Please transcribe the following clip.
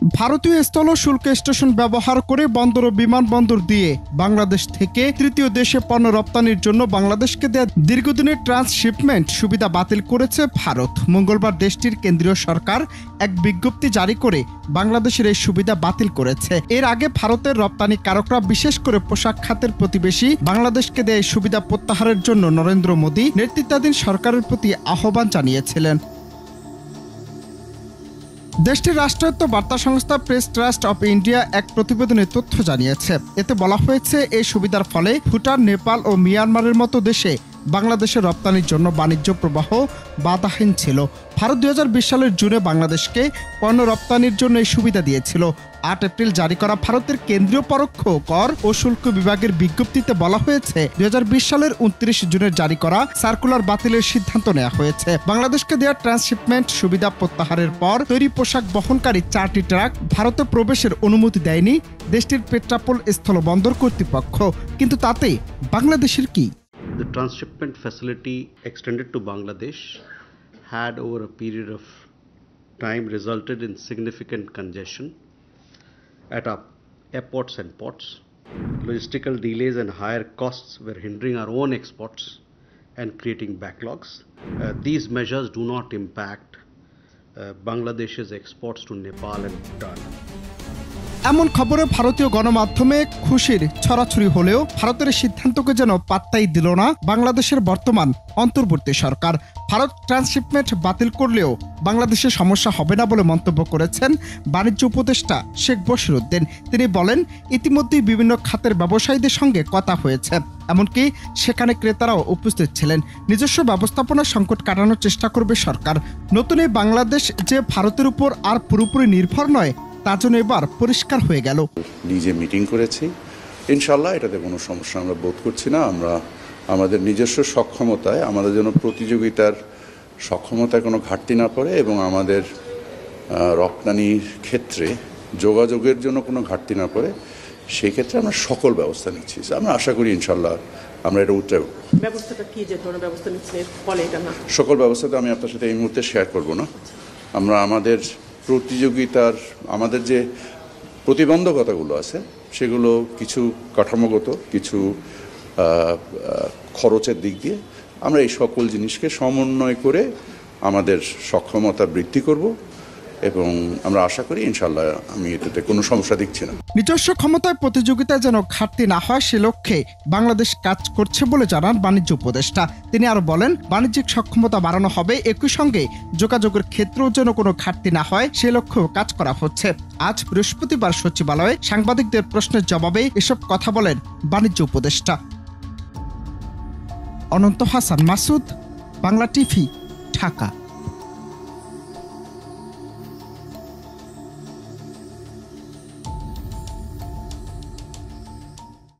ভারতীয় স্থল শুল্ক স্টেশন ব্যবহার করে বন্দর ও বিমানবন্দর দিয়ে বাংলাদেশ থেকে তৃতীয় দেশে পণ্য রপ্তানির জন্য বাংলাদেশকে দেয়া দীর্ঘদিনের ট্রান্সশিপমেন্ট সুবিধা বাতিল করেছে ভারত। মঙ্গলবার দেশটির কেন্দ্রীয় সরকার এক বিজ্ঞপ্তি জারি করে বাংলাদেশের এই সুবিধা বাতিল করেছে। এর আগে ভারতের রপ্তানিকারকরা বিশেষ করে পোশাক খাতের প্রতিবেশী বাংলাদেশকে দেয়া এই সুবিধা প্রত্যাহারের জন্য নরেন্দ্র মোদী নেতৃত্বাধীন সরকারের প্রতি আহ্বান জানিয়েছিলেন। দেশটির রাষ্ট্রায়ত্ত বার্তা সংস্থা প্রেস ট্রাস্ট অব ইন্ডিয়া এক প্রতিবেদনে তথ্য জানিয়েছে। এতে বলা হয়েছে এই সুবিধার ফলে ভুটান, নেপাল ও মিয়ানমারের মতো দেশে বাংলাদেশের রপ্তানির জন্য বাণিজ্য প্রবাহ বাধাহীন ছিল। ভারত 2020 সালের জুনে বাংলাদেশকে পণ্য রপ্তানির জন্য এই সুবিধা দিয়েছিল। 8 এপ্রিল জারি করা ভারতের কেন্দ্রীয় পরোক্ষ কর ও শুল্ক বিভাগের বিজ্ঞপ্তিতে বলা হয়েছে 2020 সালের 29 জুনের জারি করা সার্কুলার বাতিলের সিদ্ধান্ত নেওয়া হয়েছে। বাংলাদেশকে দেওয়া ট্রান্সশিপমেন্ট সুবিধা প্রত্যাহারের পর তৈরি পোশাক বহনকারী 4টি ট্রাক ভারতে প্রবেশের অনুমতি দেয়নি দেশটির পেট্রাপোল স্থলবন্দর কর্তৃপক্ষ। কিন্তু তাতে বাংলাদেশের কি? The transshipment facility extended to Bangladesh had over a period of time resulted in significant congestion at our airports and ports. Logistical delays and higher costs were hindering our own exports and creating backlogs. These measures do not impact Bangladesh's exports to Nepal and Bhutan. এমন খবরে ভারতীয় গণমাধ্যমে খুশির ছড়াছড়ি হলেও ভারতের সিদ্ধান্তকে যেন পাত্তাই দিল না বাংলাদেশের বর্তমান অন্তর্বর্তী সরকার। ভারত ট্রান্সশিপমেন্ট বাতিল করলেও বাংলাদেশে সমস্যা হবে না বলে মন্তব্য করেছেন বাণিজ্য উপদেষ্টা শেখ বশিরউদ্দিন। তিনি বলেন, ইতিমধ্যেই বিভিন্ন খাতের ব্যবসায়ীদের সঙ্গে কথা হয়েছে, এমনকি সেখানে ক্রেতারাও উপস্থিত ছিলেন। নিজস্ব ব্যবস্থাপনার সংকট কাটানোর চেষ্টা করবে সরকার। নতুন এই বাংলাদেশ যে ভারতের উপর আর পুরোপুরি নির্ভর নয় তা যেন এবার পরিষ্কার হয়ে গেল। নিজে মিটিং করেছি, ইনশাল্লাহ এটাতে কোনো সমস্যা আমরা বোধ করছি না। আমরা আমাদের নিজস্ব সক্ষমতায়, আমাদের যেন প্রতিযোগিতার সক্ষমতায় কোনো ঘাটতি না পড়ে এবং আমাদের রপ্তানির ক্ষেত্রে যোগাযোগের জন্য কোনো ঘাটতি না পড়ে, সেই ক্ষেত্রে আমরা সকল ব্যবস্থা নিচ্ছি। আমরা আশা করি ইনশাল্লাহ আমরা এটা উঠতে পারব। ব্যবস্থাটা কি, যে ধরনের ব্যবস্থা নিচ্ছেন ফলে এটা না? সকল ব্যবস্থা তো আমি আপনার সাথে এই মুহূর্তে শেয়ার করব না। আমরা আমাদের প্রতিযোগিতার, আমাদের যে প্রতিবন্ধকতাগুলো আছে সেগুলো কিছু কাঠামোগত, কিছু খরচের দিক দিয়ে আমরা এই সকল জিনিসকে সমন্বয় করে আমাদের সক্ষমতা বৃদ্ধি করব এবং আমরা আশা করি ইনশাল্লাহ আমি এটাতে কোনো সমস্যা দেখছি না। নিজস্ব ক্ষমতায় প্রতিযোগিতায় যেন ঘাটতি না হয় সে লক্ষ্যে বাংলাদেশ কাজ করছে বলে জানান বাণিজ্য উপদেষ্টা। তিনি আরো বলেন, বাণিজ্যিক সক্ষমতা বাড়ানো হবে, একই সঙ্গে যোগাযোগের ক্ষেত্রেও যেন কোনো ঘাটতি না হয় সে লক্ষ্যেও কাজ করা হচ্ছে। আজ বৃহস্পতিবার সচিবালয়ে সাংবাদিকদের প্রশ্নের জবাবে এসব কথা বলেন বাণিজ্য উপদেষ্টা। অনন্ত হাসান মাসুদ, বাংলা টিভি, ঢাকা।